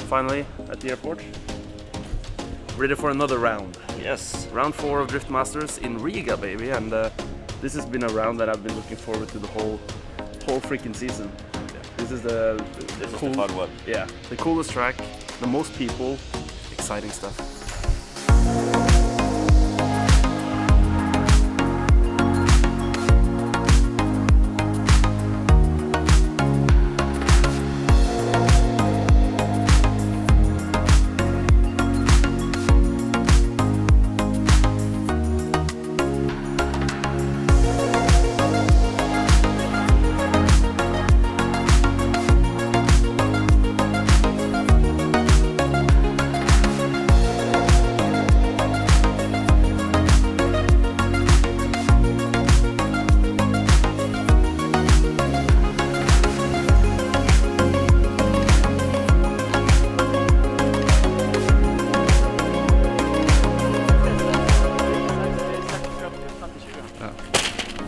finally at the airport. Ready for another round. Yes. Round 4 of Drift Masters in Riga, baby. And this has been a round that I've been looking forward to the whole freaking season. This is the cool, fun one. Yeah, the coolest track, the most people, exciting stuff.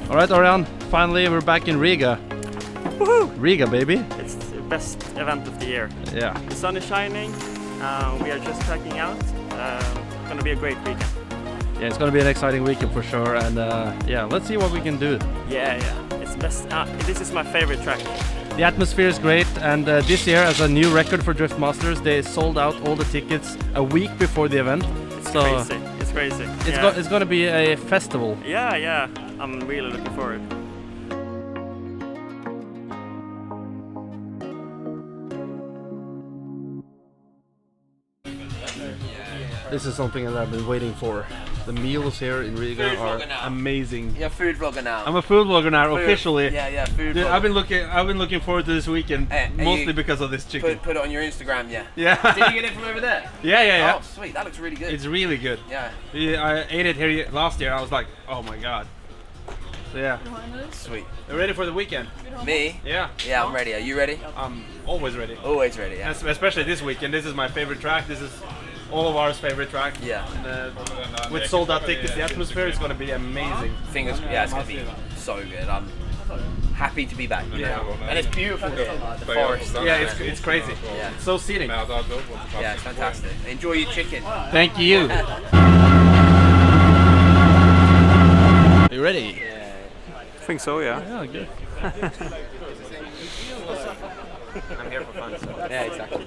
Alright, Orion, finally we're back in Riga. Woohoo! Riga, baby. It's the best event of the year. Yeah. The sun is shining, we are just tracking out. Gonna be a great weekend. Yeah, it's gonna be an exciting weekend for sure, and yeah, let's see what we can do. Yeah, it's best. This is my favorite track. The atmosphere is great, and this year, as a new record for Drift Masters, they sold out all the tickets a week before the event. It's crazy. It's crazy. It's gonna be a festival. Yeah. I'm really looking forward. This is something that I've been waiting for. The meals here in Riga are amazing. You're a food vlogger now. I'm a food vlogger now, officially. Yeah, food Dude, vlogger. I've been looking forward to this weekend, mostly because of this chicken. Put it on your Instagram, yeah. Yeah. Did you get it from over there? Yeah. Oh, sweet. That looks really good. It's really good. Yeah. I ate it here last year. I was like, oh my god. So yeah. Sweet. You ready for the weekend? Me? Yeah. Yeah, I'm ready. Are you ready? I'm always ready. Always ready, yeah. Especially this weekend. This is my favorite track. This is all of ours favorite track. Yeah. And, with sold out tickets, the atmosphere is going to be amazing. It's going to be so good. I'm happy to be back. Yeah. And it's beautiful here. The forest. Yeah, it's crazy. Yeah. It's so scenic. Yeah, it's fantastic. Enjoy your chicken. Thank you. Are you ready? Yeah. I think so, yeah. Yeah, good. I'm here for fun, so. Yeah, exactly.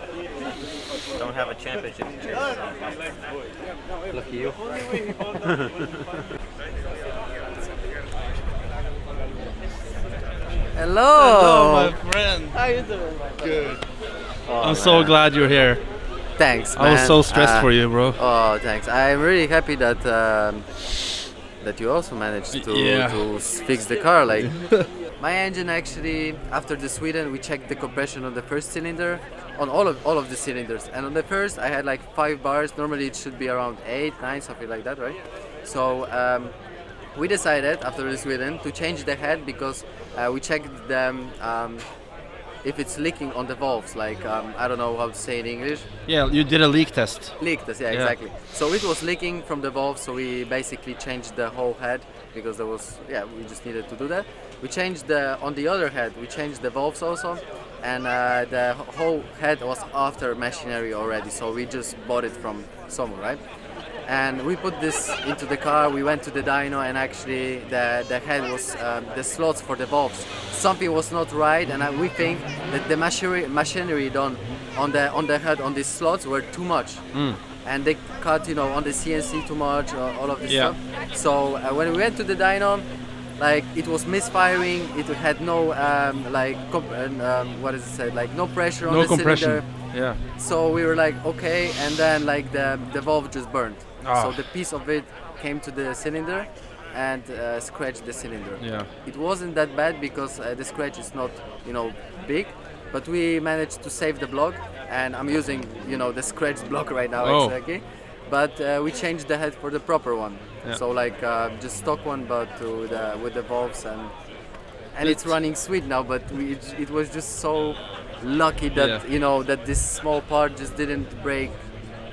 Don't have a championship. Lucky you. Hello, my friend. How you doing, my friend? Good. Oh, I'm so glad you're here. Thanks, man. I was so stressed for you, bro. Oh, thanks. I'm really happy that that you also managed to fix the car. Like my engine, actually, after the Sweden, we checked the compression on the first cylinder, on all of the cylinders, and on the first I had like 5 bars. Normally it should be around 8, 9, something like that, right? So we decided after the Sweden to change the head because we checked them. If it's leaking on the valves, like I don't know how to say it in English. Yeah, you did a leak test. Leak test, yeah, exactly. So it was leaking from the valve, so we basically changed the whole head because there was, we just needed to do that. We changed on the other head, we changed the valves also, and the whole head was after machinery already, so we just bought it from somewhere, right? And we put this into the car, we went to the dyno, and actually the head was, the slots for the valves, something was not right, and we think that the machinery done on the head, on these slots, were too much. And they cut, on the CNC too much, all of this stuff. So when we went to the dyno, like it was misfiring, it had no, what is it said, like no pressure on the cylinder. Yeah. So we were like, okay, and then like the valve just burned. Ah. So the piece of it came to the cylinder and scratched the cylinder. Yeah. It wasn't that bad because the scratch is not, big, but we managed to save the block, and I'm using, the scratched block right now, exactly. But we changed the head for the proper one. Yeah. So like just stock one, but with the valves, and it's running sweet now. But it was just so lucky that that this small part just didn't do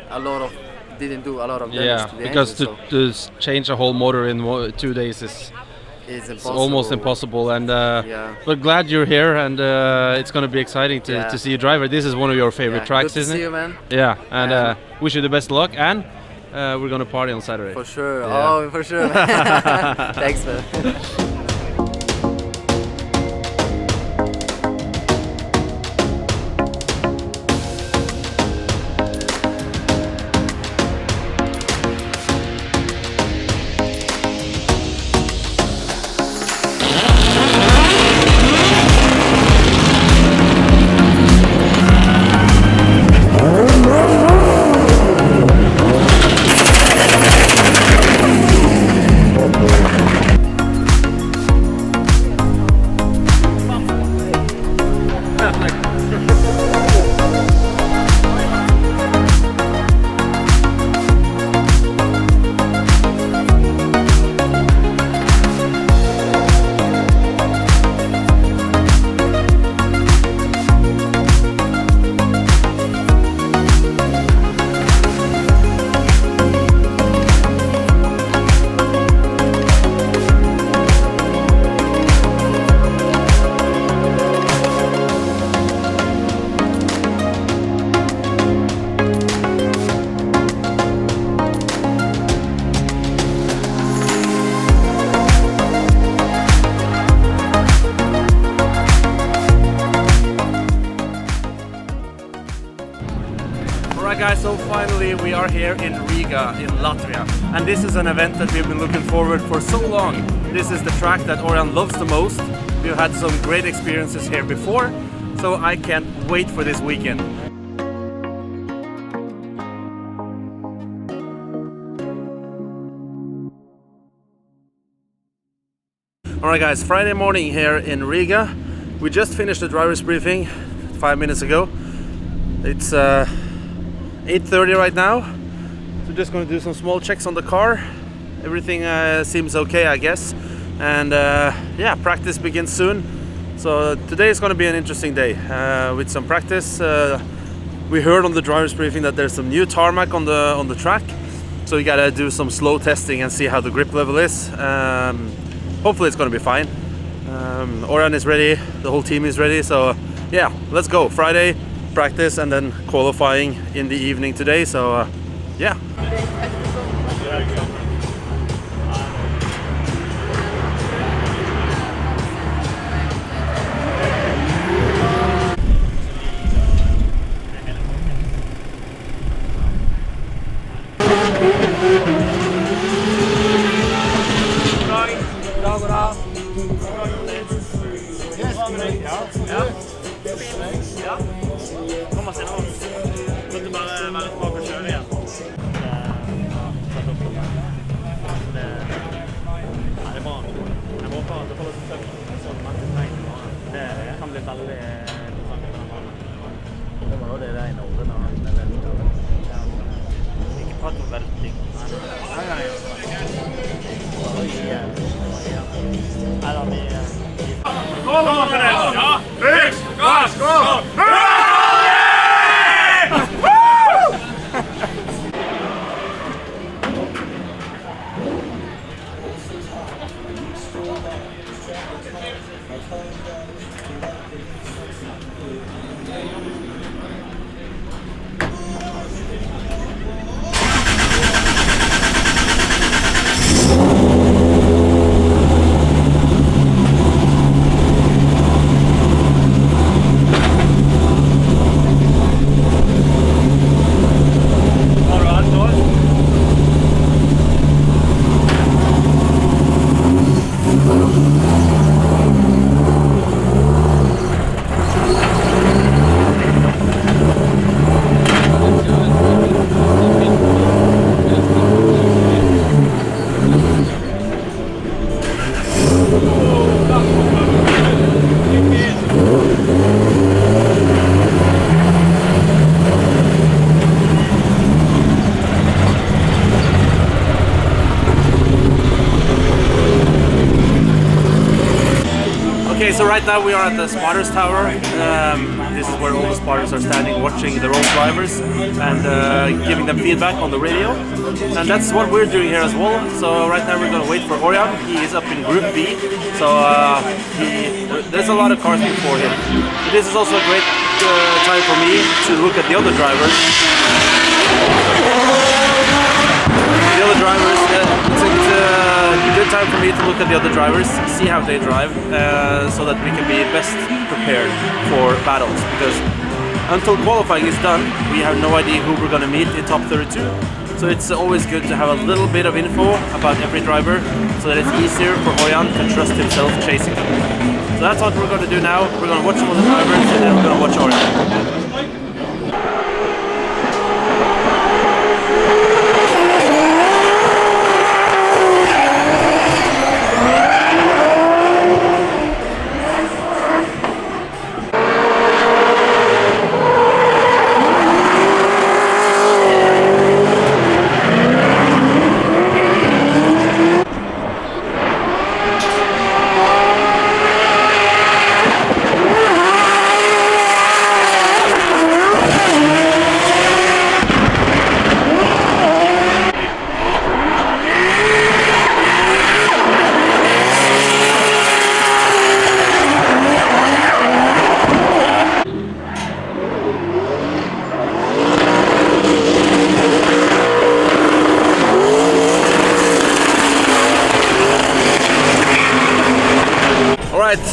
a lot of damage to the because engine, to change a whole motor in 2 days is It's almost impossible. And Yeah. but glad you're here, and it's going to be exciting to see you drive it. This is one of your favorite tracks, Good to isn't see it? you, man. Yeah, and wish you the best luck, and we're going to party on Saturday. For sure. Yeah. Oh, for sure. Thanks, man. Alright guys, so finally we are here in Riga in Latvia, and this is an event that we've been looking forward for so long. This is the track that Orion loves the most. We've had some great experiences here before, so I can't wait for this weekend. Alright guys, Friday morning here in Riga. We just finished the driver's briefing 5 minutes ago. It's 8:30 right now. So just going to do some small checks on the car. Everything seems okay, I guess. And yeah, practice begins soon. So today is going to be an interesting day with some practice. We heard on the driver's briefing that there's some new tarmac on the track. So we gotta do some slow testing and see how the grip level is. Hopefully it's going to be fine. Orion is ready, the whole team is ready. So yeah, let's go. Friday practice and then qualifying in the evening today. So yeah. Kommer seg nå. Måtte bare være tilbake og kjøre igjen. Satt opp det. Det er bra. Jeg håper at det holder seg tøft sånn at det regner. Det kan bli veldig interessant på den banen. Det var jo det i Norge når han velter. Ikke prat om velting. Nei. Eller vi... Gå med det! Ja! Riks! Gass! Gå! Okay, so right now we are at the spotters tower. this is where all the spotters are standing watching their own drivers and giving them feedback on the radio. And that's what we're doing here as well. So right now we're going to wait for Orion. He is up in Group B, so there's a lot of cars before him. This is also a great time for me to look at the other drivers. It's a good time for me to look at the other drivers, see how they drive, so that we can be best prepared for battles. Because until qualifying is done, we have no idea who we're going to meet in top 32. So it's always good to have a little bit of info about every driver, so that it's easier for Orion to trust himself chasing them. So that's what we're going to do now. We're going to watch some of the drivers, and then we're going to watch Orion.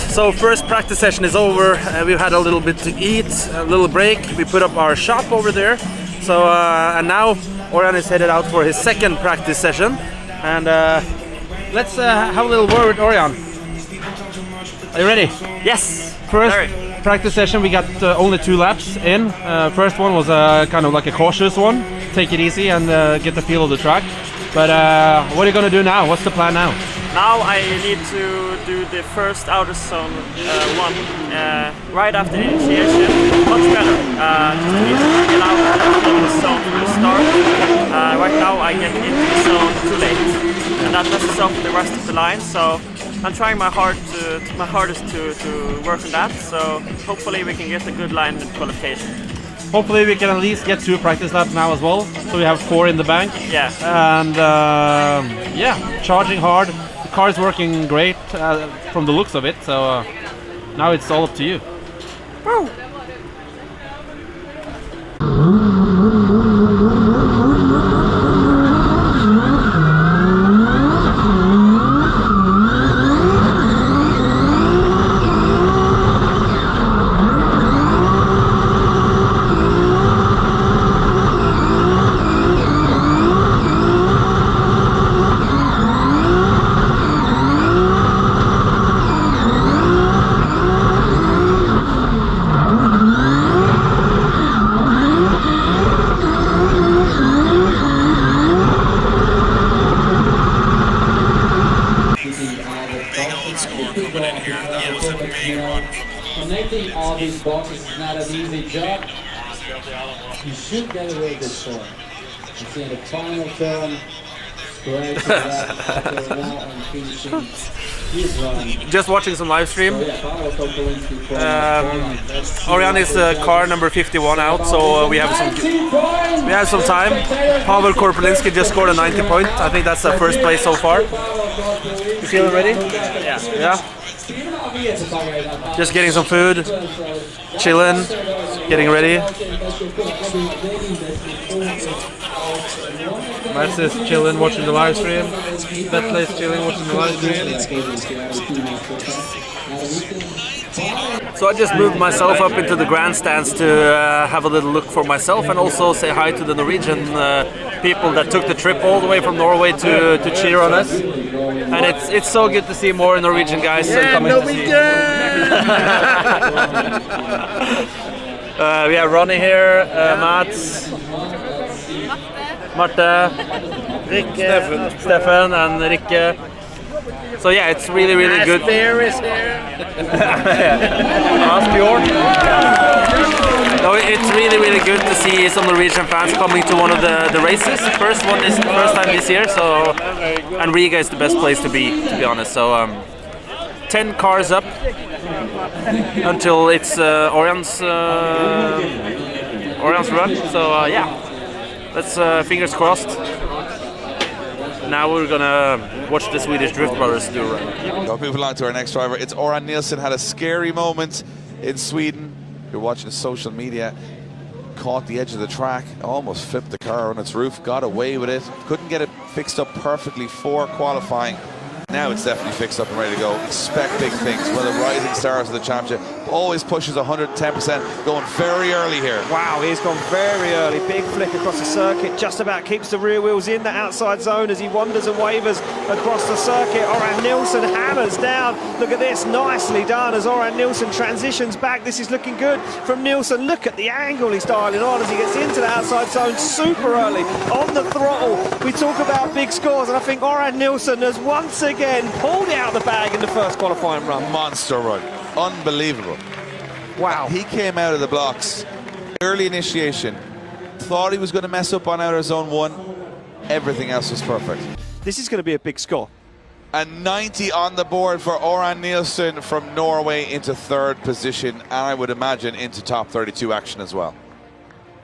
So first practice session is over. We've had a little bit to eat, a little break. We put up our shop over there. So and now Orion is headed out for his second practice session. And let's have a little word with Orion. Are you ready? Yes. First practice session, we got only 2 laps in. First one was kind of like a cautious one. Take it easy and get the feel of the track. But what are you going to do now? What's the plan now? Now I need to do the first outer zone one right after the initiation. Much better. Just need to get out of the zone from the start. Right now I get into the zone too late, and that messes up the rest of the line. So I'm trying my hardest to work on that. So hopefully we can get a good line in qualification. Hopefully we can at least get 2 practice laps now as well. So we have 4 in the bank. Yeah. And yeah, charging hard. The car is working great from the looks of it. So now it's all up to you. Woo! Connecting all these boxes is not an easy job. You should get a really good score. You see in the final turn, great to that after wall and finishing his run. Just watching some live stream. Orion is car number 51 out, so we have some time. Pavel Korpelinski just scored a 90 point. I think that's the first place so far. You feeling ready? Yeah. Yeah. Just getting some food, chilling, getting ready. Mats is chilling, watching the live stream. Betle is chilling, watching the live stream. So I just moved myself up into the grandstands to have a little look for myself and also say hi to the Norwegian people that took the trip all the way from Norway to cheer on us. And it's so good to see more Norwegian guys coming to see. We have Ronnie here, Mats, Marte, Stefan and Rikke. So yeah, it's really good. Bear is here. No, it's really good to see some Norwegian fans coming to one of the races. First time this year, so and Riga is the best place to be honest. So 10 cars up until it's Orian's run. So yeah, let's fingers crossed. Now we're gonna watch the Swedish Drift Brothers do a run. We'll move along to our next driver. It's Oran Nilsson. Had a scary moment in Sweden. You're watching social media. Caught the edge of the track, almost flipped the car on its roof, got away with it. Couldn't get it fixed up perfectly for qualifying. Now it's definitely fixed up and ready to go. Expect big things. One of the rising stars of the championship. Always pushes 110%, going very early here. Wow, he's gone very early. Big flick across the circuit. Just about keeps the rear wheels in the outside zone as he wanders and wavers across the circuit. Oran Nilsson hammers down. Look at this, nicely done as Oran Nilsson transitions back. This is looking good from Nilsson. Look at the angle he's dialing on as he gets into the outside zone super early on the throttle. We talk about big scores, and I think Oran Nilsson has once again pulled it out of the bag in the first qualifying run. Monster run. Unbelievable. Wow. He came out of the blocks. Early initiation. Thought he was going to mess up on outer zone 1. Everything else was perfect. This is going to be a big score. And 90 on the board for Oran Nilsson from Norway into 3rd position, and I would imagine into top 32 action as well.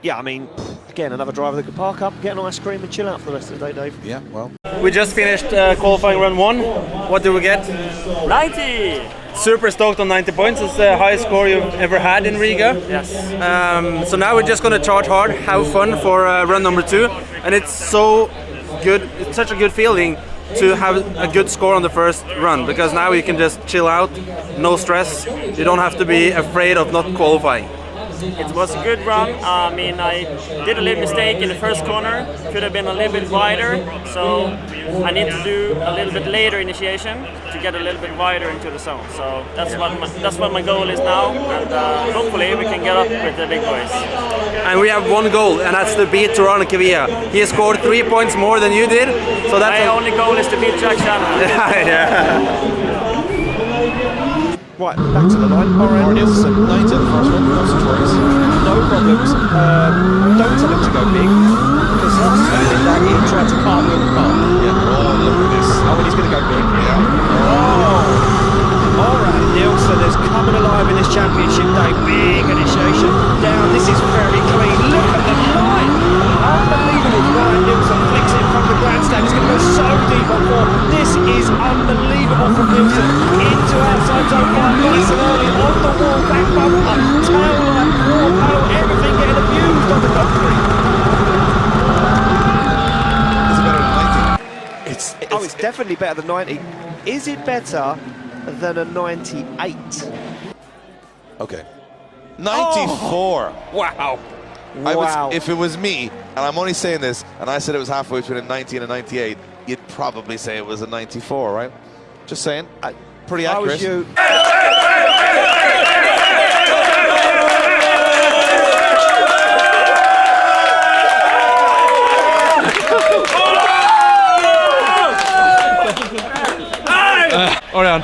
Yeah, I mean, again, another driver that could park up, get an ice cream and chill out for the rest of the day, Dave. Yeah, well. We just finished qualifying run 1. What did we get? 90! Super stoked on 90 points. It's the highest score you've ever had in Riga. Yes. So now we're just gonna charge hard, have fun for run number 2, and it's so good. It's such a good feeling to have a good score on the first run, because now you can just chill out, no stress. You don't have to be afraid of not qualifying. It was a good run. I mean, I did a little mistake in the first corner. Could have been a little bit wider, so I need to do a little bit later initiation to get a little bit wider into the zone. So that's what my goal is now, and hopefully we can get up with the big boys. And we have one goal, and that's to beat Turan Kavia. He scored 3 points more than you did, so that's my only goal is to beat Jack Shanahan. yeah. Right, back to the line. Oran Nilsson, 90 the first one, no surprise. no problems. Don't tell him to go big, because last time he did that, he tried to cartwheel the car. Yeah, oh, look at this. Oh, and he's going to go big. Yeah. Oh! Oran Nilsson is coming alive in this championship day. Big initiation down. This is very clean. Look at the line! Unbelievable. Oran Nilsson flicks it from the grandstand. It's going to go so deep on 4. This is unbelievable from Nilsson. Into outside zone 5. Nice and early. On the wall. Back bumper. Tail light. Warpo. Everything getting abused on the concrete. Is it better than 90? It's definitely better than 90. Is it better than a 98? Okay. 94. Wow. If it was me, and I'm only saying this, and I said it was halfway between a 90 and a 98, you'd probably say it was a 94, right? Just saying. Pretty I accurate. was you. Orion,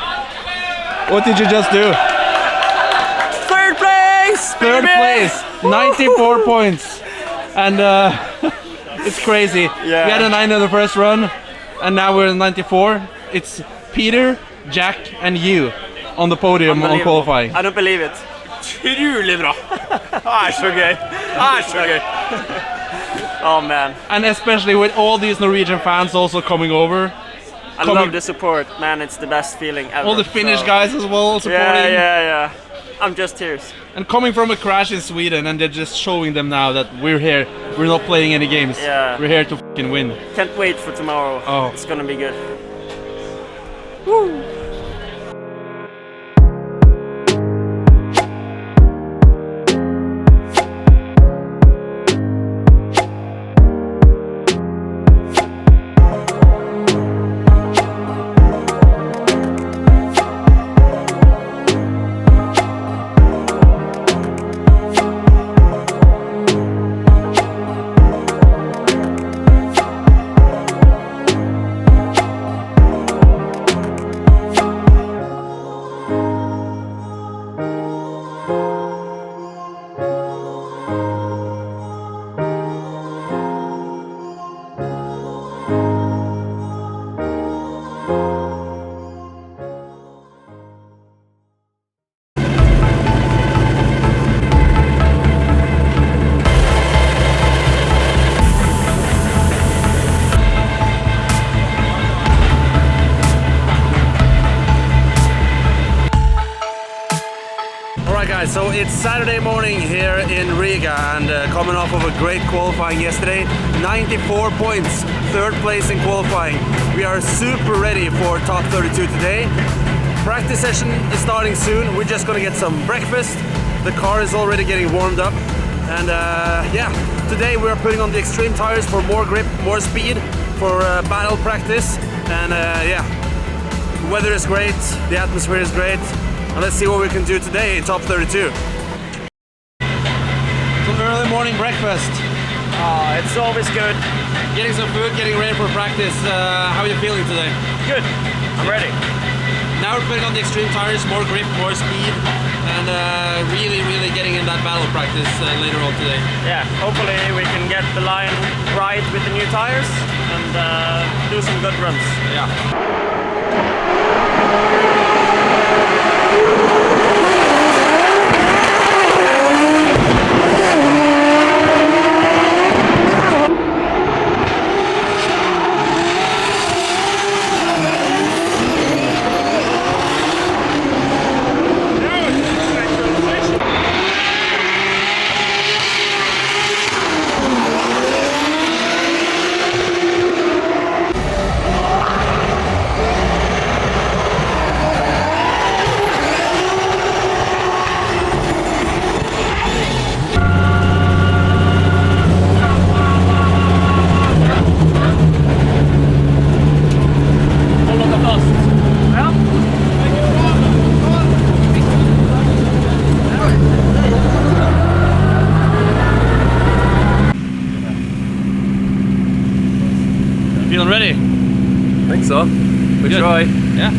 what did you just do? 3rd place! 3rd place, 94 points. And it's crazy. Yeah. We had a 9 in the first run, and now we're in 94. It's Peter, Jack, and you on the podium on qualifying. I don't believe it. Utrolig bra! Så gøy. Så gøy. Oh man. And especially with all these Norwegian fans also coming over. I love the support, man. It's the best feeling ever. All the Finnish guys as well supporting. Yeah. I'm just tears. And coming from a crash in Sweden, and they're just showing them now that we're here. We're not playing any games. Yeah. We're here to fucking win. Can't wait for tomorrow. Oh. It's gonna be good. Woo! Saturday morning here in Riga, and coming off of a great qualifying yesterday. 94 points, third place in qualifying. We are super ready for top 32 today. Practice session is starting soon. We're just gonna get some breakfast. The car is already getting warmed up. And yeah, today we are putting on the extreme tires for more grip, more speed, for battle practice. And yeah, the weather is great, the atmosphere is great. And let's see what we can do today in top 32. Some early morning breakfast. Oh, it's always good. Getting some food, getting ready for practice. How are you feeling today? Good. I'm ready. Now we're putting on the extreme tires, more grip, more speed, and really getting in that battle practice later on today. Yeah, hopefully we can get the line right with the new tires and do some good runs. Yeah. Feeling ready? I think so. We'll Good. try. Yeah.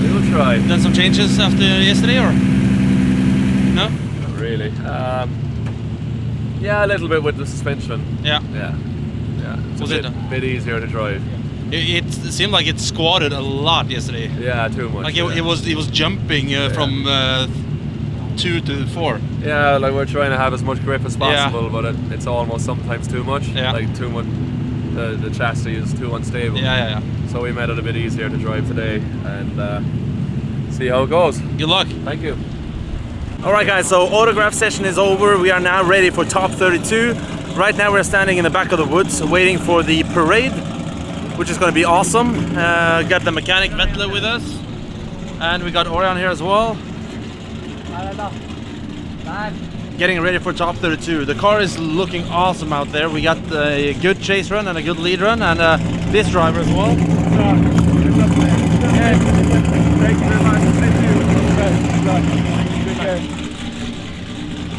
We will try. Done some changes after yesterday, or no? Not really. Yeah, a little bit with the suspension. Yeah. Yeah. It's Was a it? bit easier to drive. It seemed like it squatted a lot yesterday. Yeah, too much. Like yeah. it was jumping from 2 to 4. Yeah, like we're trying to have as much grip as possible, but it's almost sometimes too much. Yeah. Like too much. The chassis is too unstable. Yeah. So we made it a bit easier to drive today, and see how it goes. Good luck. Thank you. Alright guys, so autograph session is over. We are now ready for top 32. Right now we're standing in the back of the woods waiting for the parade, which is going to be awesome. Got the mechanic Vettel with us, and we got Orion here as well. Getting ready for top 32. The car is looking awesome out there. We got a good chase run and a good lead run, and this driver as well.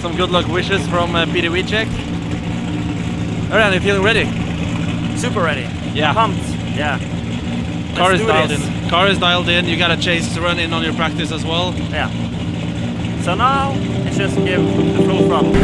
Some good luck wishes from Peter Wicek. Orion, you feeling ready? Super ready. Yeah. Pumped. Yeah. Car is do dialed this. in. Car is dialed in. You got a chase to run in on your practice as well. Yeah. So now it's just give the full front.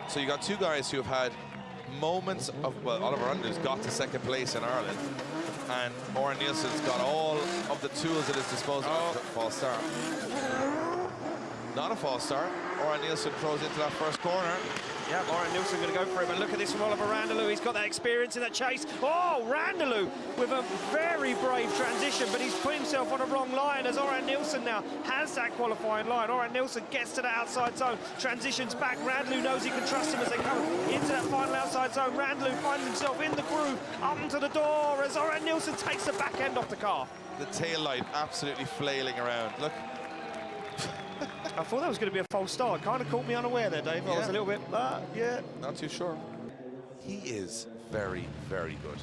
So you got two guys who have had moments of, well, Oliver Rundelou's got to second place in Ireland, and Oran Nielsen's got all of the tools at his disposal. False start. Not a false start. Oran Nielsen throws into that first corner. Yeah, Oran Nielsen going to go for it, but look at this from Oliver Randelou. He's got that experience in that chase. Oh, Randelou with a very brave transition, but he's put himself on a wrong line as Oran Nielsen now has that qualifying line. Oran Nielsen gets to the outside zone, transitions back. Randelou knows he can trust him as they come into that final outside zone. Randelou finds himself in the groove, up into the door as Oran Nielsen takes the back end off the car. The tail light absolutely flailing around. Look. I thought that was going to be a false start. Kind of caught me unaware there, Dave. I was a little bit, Not too sure. He is very, very good.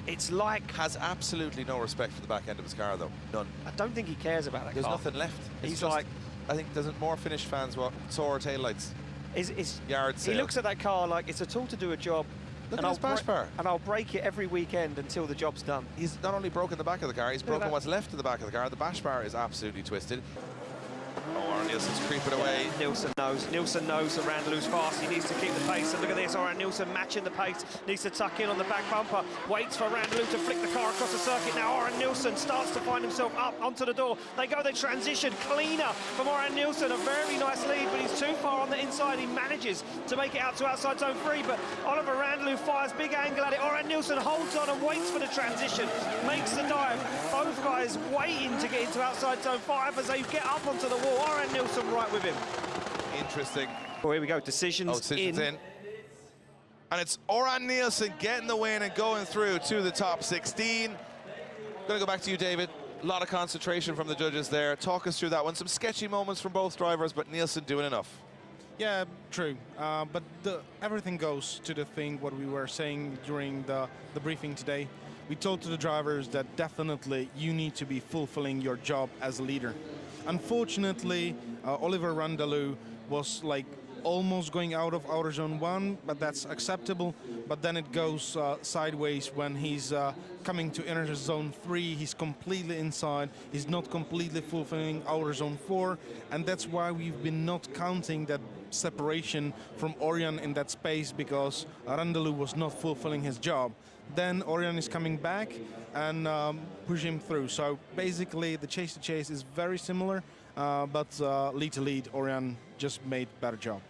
It's like... Has absolutely no respect for the back end of his car, though. None. I don't think he cares about that There's car. nothing left. It's He's just, like... I think there's more Finnish fans want sore taillights. Yard sale. He looks at that car like it's a tool to do a job. Look at his bash bar. And I'll break it every weekend until the job's done. He's not only broken the back of the car, he's broken what's left of the back of the car. The bash bar is absolutely twisted. Oh, Oran Nielsen's creeping away. Nielsen knows that Randelou's fast. He needs to keep the pace. And look at this, Oran Nielsen matching the pace. Needs to tuck in on the back bumper. Waits for Randelou to flick the car across the circuit. Now Oran Nielsen starts to find himself up onto the door. They transition cleaner from Oran Nielsen. A very nice lead, but he's too far on the inside. He manages to make it out to outside zone 3, but Oliver Randelou fires big angle at it. Oran Nielsen holds on and waits for the transition. Makes the dive. Both guys waiting to get into outside zone 5 as they get up onto the wall. Oran Nielsen right with him. Interesting. Oh, here we go. Decisions in. And it's Oran Nielsen getting the win and going through to the top 16. Gonna go back to you, David. A lot of concentration from the judges there. Talk us through that one. Some sketchy moments from both drivers, but Nielsen doing enough. Yeah, true. But everything goes to the thing what we were saying during the briefing today. We told to the drivers that definitely you need to be fulfilling your job as a leader. Unfortunately, Oliver Randelou was like almost going out of outer zone 1, but that's acceptable. But then it goes sideways when he's coming to inner zone 3. He's completely inside. He's not completely fulfilling outer zone 4, and that's why we've been not counting that separation from Orion in that space, because Randelou was not fulfilling his job. Then Orion is coming back and push him through. So basically the chase to chase is very similar, but lead to lead, Orion just made better job.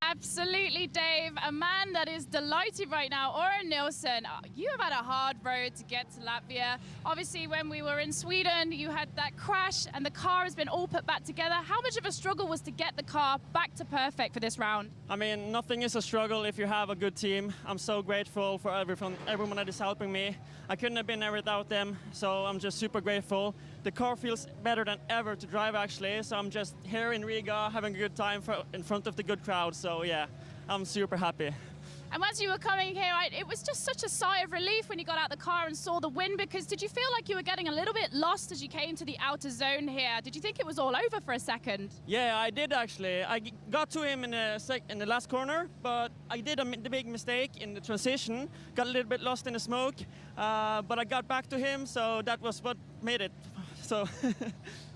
Absolutely, Dave. A man that is delighted right now, Oran Nielsen. You have had a hard road to get to Latvia. Obviously, when we were in Sweden, you had that crash and the car has been all put back together. How much of a struggle was to get the car back to perfect for this round? I mean, nothing is a struggle if you have a good team. I'm so grateful for everyone that is helping me. I couldn't have been there without them, so I'm just super grateful. The car feels better than ever to drive, actually, so I'm just here in Riga having a good time in front of the good crowd, so yeah, I'm super happy. And as you were coming here, it was just such a sigh of relief when you got out the car and saw the win, because did you feel like you were getting a little bit lost as you came to the outer zone here? Did you think it was all over for a second? Yeah, I did actually. I got to him in the last corner, but I did the big mistake in the transition. Got a little bit lost in the smoke, but I got back to him, so that was what made it. So.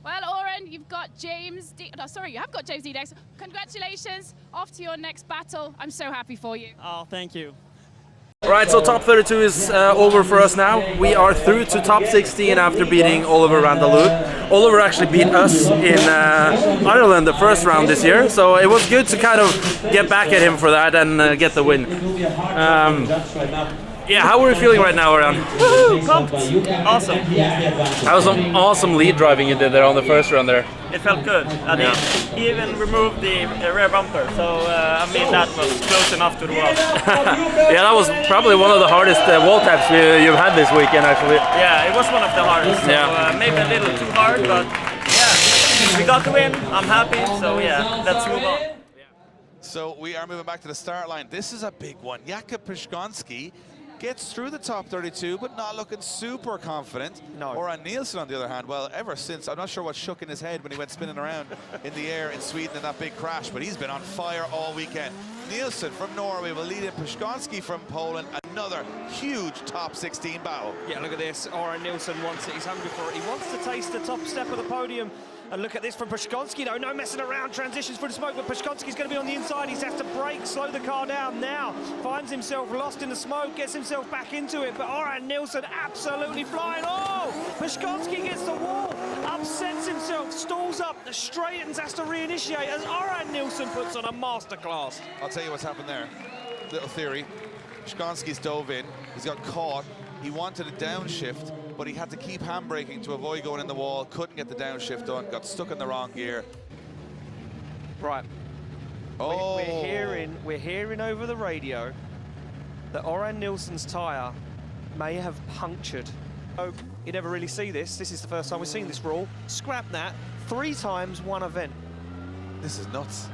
Well, Oran, you've got James you have got James D next. Congratulations, off to your next battle. I'm so happy for you. Oh, thank you. Alright, so top 32 is over for us now. We are through to top 16 after beating Oliver Randelou. Oliver actually beat us in Ireland the first round this year, so it was good to kind of get back at him for that and get the win. Yeah, how are you feeling right now, Orion? Woohoo! Pumped! Awesome! That was some awesome lead driving you did there on the first run there. It felt good. And he even removed the rear bumper, so I mean that was close enough to the wall. Yeah, that was probably one of the hardest wall taps you've had this weekend, actually. Yeah, it was one of the hardest. So maybe a little too hard, but yeah, we got the win. I'm happy, so yeah, let's move on. So we are moving back to the start line. This is a big one. Jakub Piszczonski gets through the top 32, but not looking super confident. No. Oran Nielsen, on the other hand, well, ever since, I'm not sure what shook in his head when he went spinning around in the air in Sweden in that big crash, but he's been on fire all weekend. Nielsen from Norway will lead in. Piszczonski from Poland, another huge top 16 battle. Yeah, look at this. Oran Nielsen wants it. He's hungry for it. He wants to taste the top step of the podium. And look at this from Pashkonsky, though. No messing around, transitions through the smoke, but Pashkonsky's going to be on the inside. He has to brake, slow the car down now. Finds himself lost in the smoke, gets himself back into it, but Oran Nilsson absolutely flying. Oh! Pashkonsky gets the wall, upsets himself, stalls up, straightens, has to reinitiate as Oran Nilsson puts on a masterclass. I'll tell you what's happened there. Little theory. Pashkonsky's dove in, he's got caught, he wanted a downshift, but he had to keep handbraking to avoid going in the wall, couldn't get the downshift done, got stuck in the wrong gear. Right. Oh. We're hearing over the radio that Oran Nilsson's tyre may have punctured. Oh, you never really see this. This is the first time we've seen this rule. Scrap that. 3 times 1 event. This is nuts.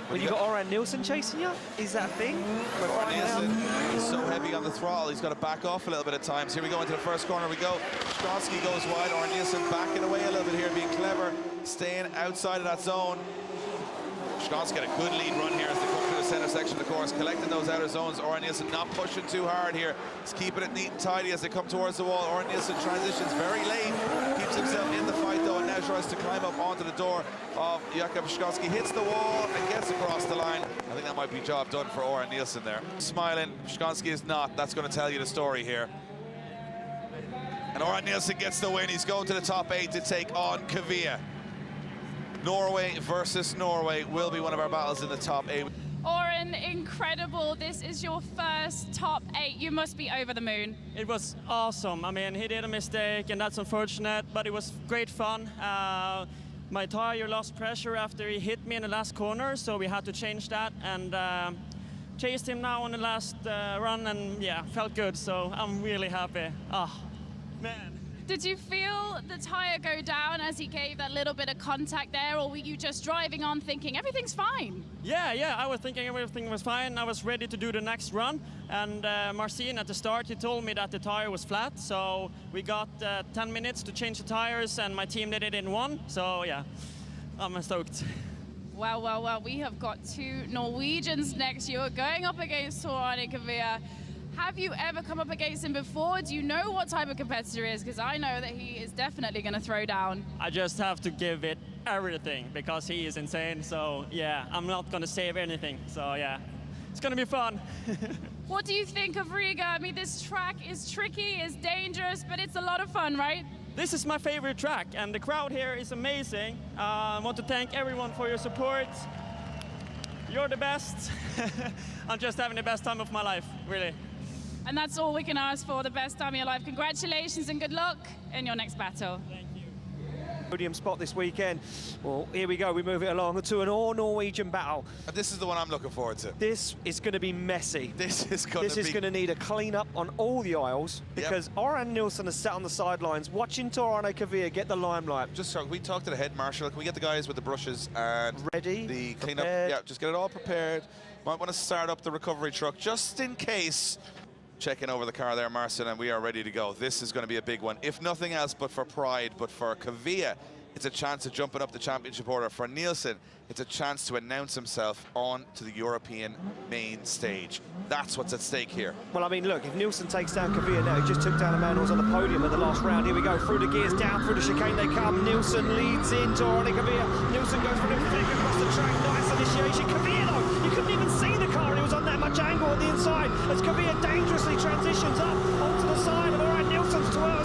When you got Oran Nilsson chasing you, is that a thing? Oran Nilsson, he's so heavy on the throttle, he's got to back off a little bit at times. Here we go into the first corner, we go. Pashkonsky goes wide, Oran Nilsson backing away a little bit here, being clever, staying outside of that zone. Pashkonsky got a good lead run here as they come through the centre section of the course, collecting those outer zones. Oran Nilsson not pushing too hard here. He's keeping it neat and tidy as they come towards the wall. Oran Nilsson transitions very late, keeps himself in the fight though, and now tries to climb up onto the door of Jakub Pashkonsky. Hits the wall and gets across the line. I think that might be job done for Oran Nilsson there. Smiling, Pashkonsky is not. That's going to tell you the story here. And Oran Nilsson gets the win. He's going to the top 8 to take on Kvia. Norway versus Norway will be one of our battles in the top 8. Oran, incredible. This is your first top 8. You must be over the moon. It was awesome. I mean, he did a mistake, and that's unfortunate, but it was great fun. My tire lost pressure after he hit me in the last corner, so we had to change that, and chased him now on the last run, and yeah, felt good, so I'm really happy. Man. Did you feel the tyre go down as he gave that little bit of contact there, or were you just driving on thinking everything's fine? Yeah, I was thinking everything was fine. I was ready to do the next run, and Marcin at the start, he told me that the tyre was flat, so we got 10 minutes to change the tyres, and my team did it in 1, so yeah, I'm stoked. Well, we have got 2 Norwegians next. You are going up against Torani Kvia. Have you ever come up against him before? Do you know what type of competitor he is? Because I know that he is definitely going to throw down. I just have to give it everything because he is insane. So yeah, I'm not going to save anything. So yeah, it's going to be fun. What do you think of Riga? I mean, this track is tricky, it's dangerous, but it's a lot of fun, right? This is my favorite track, and the crowd here is amazing. I want to thank everyone for your support. You're the best. I'm just having the best time of my life, really. And that's all we can ask for, the best time of your life. Congratulations and good luck in your next battle. Thank you. Podium spot this weekend. Well, here we go, we move it along to an all-Norwegian battle. This is the one I'm looking forward to. This is going to be messy. This is going to need a clean-up on all the aisles because Oran Nilsson has sat on the sidelines watching Torani Kvia get the limelight. Just so we talk to the head marshal. Can we get the guys with the brushes and ready? The clean-up? Yeah, just get it all prepared. Might want to start up the recovery truck just in case. Checking over the car there, Marcin, and we are ready to go. This is going to be a big one, if nothing else but for pride, but for Kvia, it's a chance of jumping up the championship order. For Nilsson, it's a chance to announce himself on to the European main stage. That's what's at stake here. Well, I mean, look, if Nilsson takes down Kvia now, he just took down a man who was on the podium at the last round. Here we go, through the gears, down through the chicane they come. Nilsson leads in, Torani Kvia. Nilsson goes for the flick across the track, nice initiation. Kvia, though, you couldn't even see the car, he was on that much angle on the inside as Kvia dangerously transitions up onto the side of Oran Nilsson's Sora.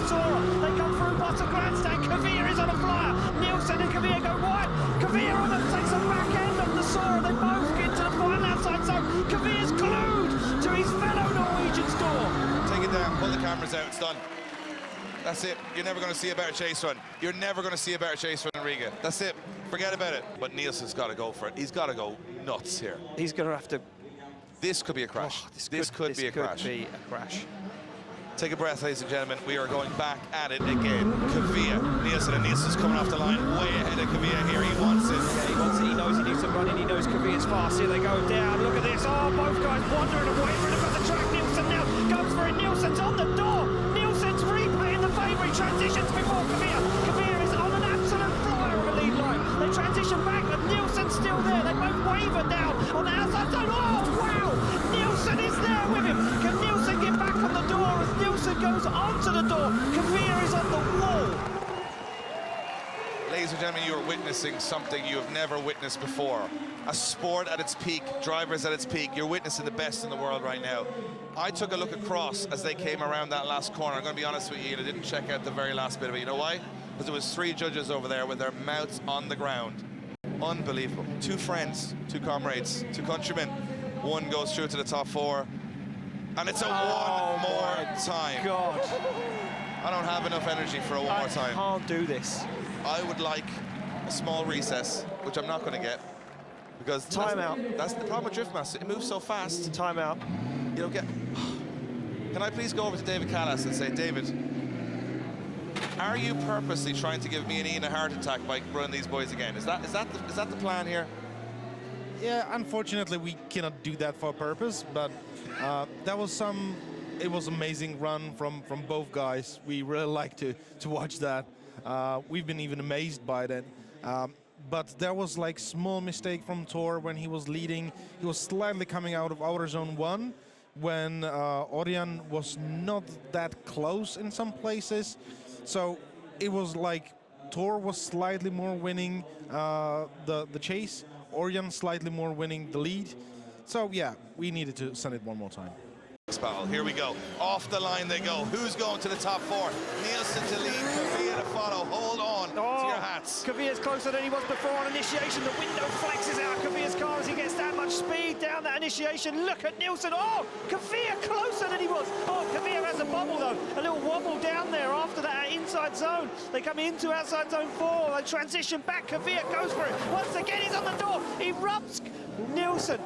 They come through past the grandstand, Kvia is on a flyer. Nilsson and Kvia go wide. Kvia on them takes the back end of the Sora. They both get to the final outside zone. Kvia's glued to his fellow Norwegian's door. Take it down, pull the cameras out, it's done. That's it. You're never going to see a better chase run. You're never going to see a better chase run in Riga. That's it. Forget about it. But Nilsson's got to go for it. He's got to go nuts here. He's going to have to. This could be a crash. This could be a crash. Take a breath, ladies and gentlemen. We are going back at it again. Kvia, Nilsson, and Nilsson's coming off the line way ahead of Kvia here. He wants it. Yeah, he wants it. He knows he needs to run in. He knows Kvia's fast. Here they go down. Look at this. Oh, both guys wandering away from him at the track. Nilsson now goes for it. Nilsson's on the door. Nilsson's replaying the favourite. Transitions before Kvia. Kvia is on an absolute flyer of a lead line. They transition back, but Nilsson's still there. They both waver down on the outside zone. Oh, wow! Nilsson is there with him. Can Nilsson get back on the door as Nilsson goes onto the door? Kvia is on the wall. Ladies and gentlemen, you are witnessing something you have never witnessed before. A sport at its peak, drivers at its peak. You're witnessing the best in the world right now. I took a look across as they came around that last corner. I'm going to be honest with you, and I didn't check out the very last bit of it. You know why? Because there was 3 judges over there with their mouths on the ground. Unbelievable. 2 friends, 2 comrades, 2 countrymen. One goes through to the top 4. And it's a one more time. God. I don't have enough energy for a one more time. I can't do this. I would like a small recess, which I'm not going to get. Because that's the problem with Drift Master. It moves so fast. Timeout. You don't get... Can I please go over to David Callas and say, David, are you purposely trying to give me and Ian a heart attack by running these boys again? Is that the plan here? Yeah, unfortunately we cannot do that for a purpose, but it was amazing run from both guys. We really like to watch that. We've been even amazed by that. But there was like small mistake from Tor when he was leading. He was slightly coming out of outer zone 1 when Orion was not that close in some places. So it was like Tor was slightly more winning the chase, Orion slightly more winning the lead. So yeah, we needed to send it one more time. Here we go. Off the line they go. Who's going to the top 4? Nielsen to lead, Kavia to follow. Hold on to your hats. Kavia's closer than he was before on initiation. The window flexes out Kavia's car as he gets that much speed down that initiation. Look at Nielsen. Oh, Kavia closer than he was. Oh, Kavia has a bubble though. A little wobble down there after that inside zone. They come into outside zone 4. They transition back. Kavia goes for it. Once again, he's on the door. He rubs Nielsen.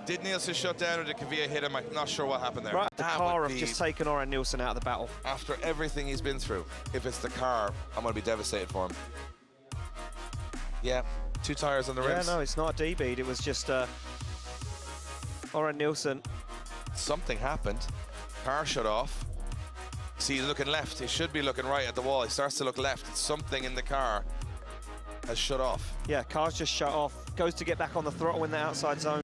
Did Nielsen shut down or did Kavia hit him? I'm not sure what happened there. Right, the car have just taken Orion Nielsen out of the battle. After everything he's been through, if it's the car, I'm going to be devastated for him. Yeah, 2 tires on the rims. Yeah, no, it's not a D-bead. It was just Orion Nielsen. Something happened. Car shut off. See, he's looking left. He should be looking right at the wall. He starts to look left. It's something in the car has shut off. Yeah, car's just shut off. Goes to get back on the throttle in the outside zone.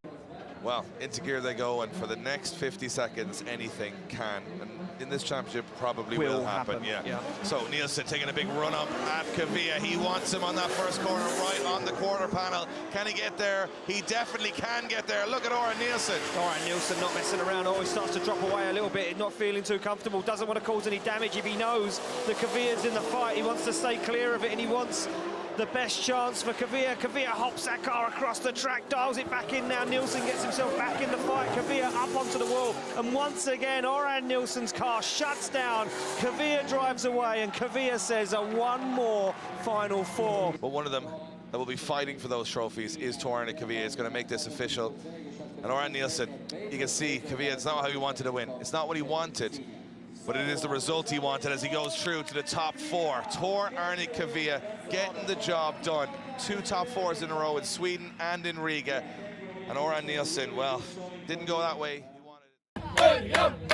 Well, into gear they go, and for the next 50 seconds, anything can. And in this championship, probably will happen. Yeah. So Nielsen taking a big run up at Kavia. He wants him on that first corner, right on the quarter panel. Can he get there? He definitely can get there. Look at Orion Nielsen. Orion Nielsen not messing around. Oh, he starts to drop away a little bit, not feeling too comfortable. Doesn't want to cause any damage if he knows that Kavia's in the fight. He wants to stay clear of it, and he wants the best chance for Kavia. Kavia hops that car across the track, dials it back in now. Nielsen gets himself back in the fight. Kavia up onto the wall. And once again, Orion Nielsen's car shuts down. Kavia drives away, and Kavia says one more final 4. But one of them that will be fighting for those trophies is Torin and Kavia. It's going to make this official. And Orion Nielsen, you can see Kavia, it's not how he wanted to win. It's not what he wanted, but it is the result he wanted as he goes through to the top 4. Tor Arne Kavia getting the job done. 2 top 4s in a row in Sweden and in Riga. And Orion Nielsen, well, didn't go that way. He wanted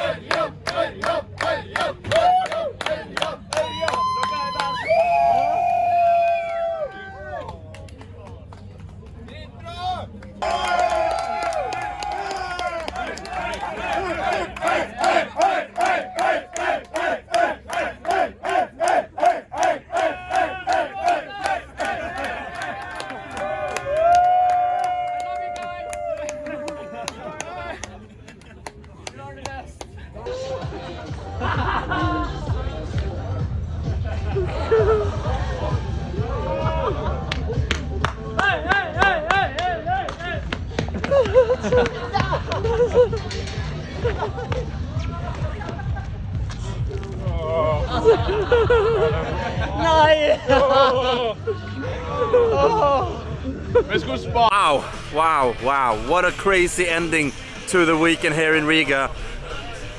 Wow, what a crazy ending to the weekend here in Riga.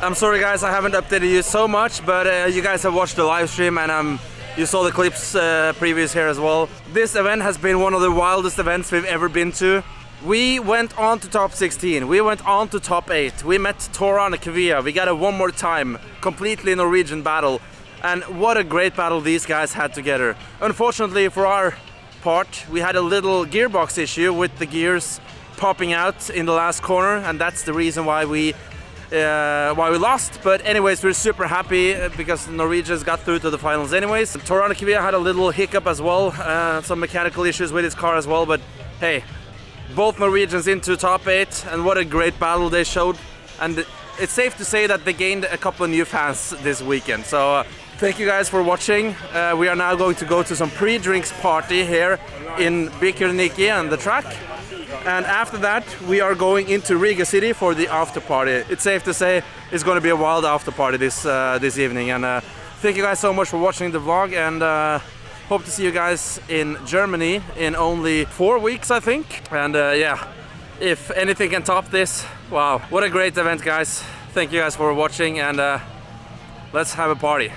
I'm sorry guys, I haven't updated you so much, but you guys have watched the live stream and you saw the clips previous here as well. This event has been one of the wildest events we've ever been to. We went on to top 16, we went on to top 8, we met Toran and Kavia, we got a one more time, completely Norwegian battle, and what a great battle these guys had together. Unfortunately for our part, we had a little gearbox issue with the gears popping out in the last corner, and that's the reason why we why we lost. But anyways, we're super happy because the Norwegians got through to the finals anyways. Torano Kvyat had a little hiccup as well, some mechanical issues with his car as well, but hey, both Norwegians into top 8, and what a great battle they showed. And it's safe to say that they gained a couple of new fans this weekend. So thank you guys for watching. We are now going to go to some pre-drinks party here in DMEC and the track. And after that, we are going into Riga city for the after party. It's safe to say it's going to be a wild after party this evening. And thank you guys so much for watching the vlog, and hope to see you guys in Germany in only 4 weeks, I think. And yeah, if anything can top this, wow, what a great event, guys. Thank you guys for watching, and let's have a party.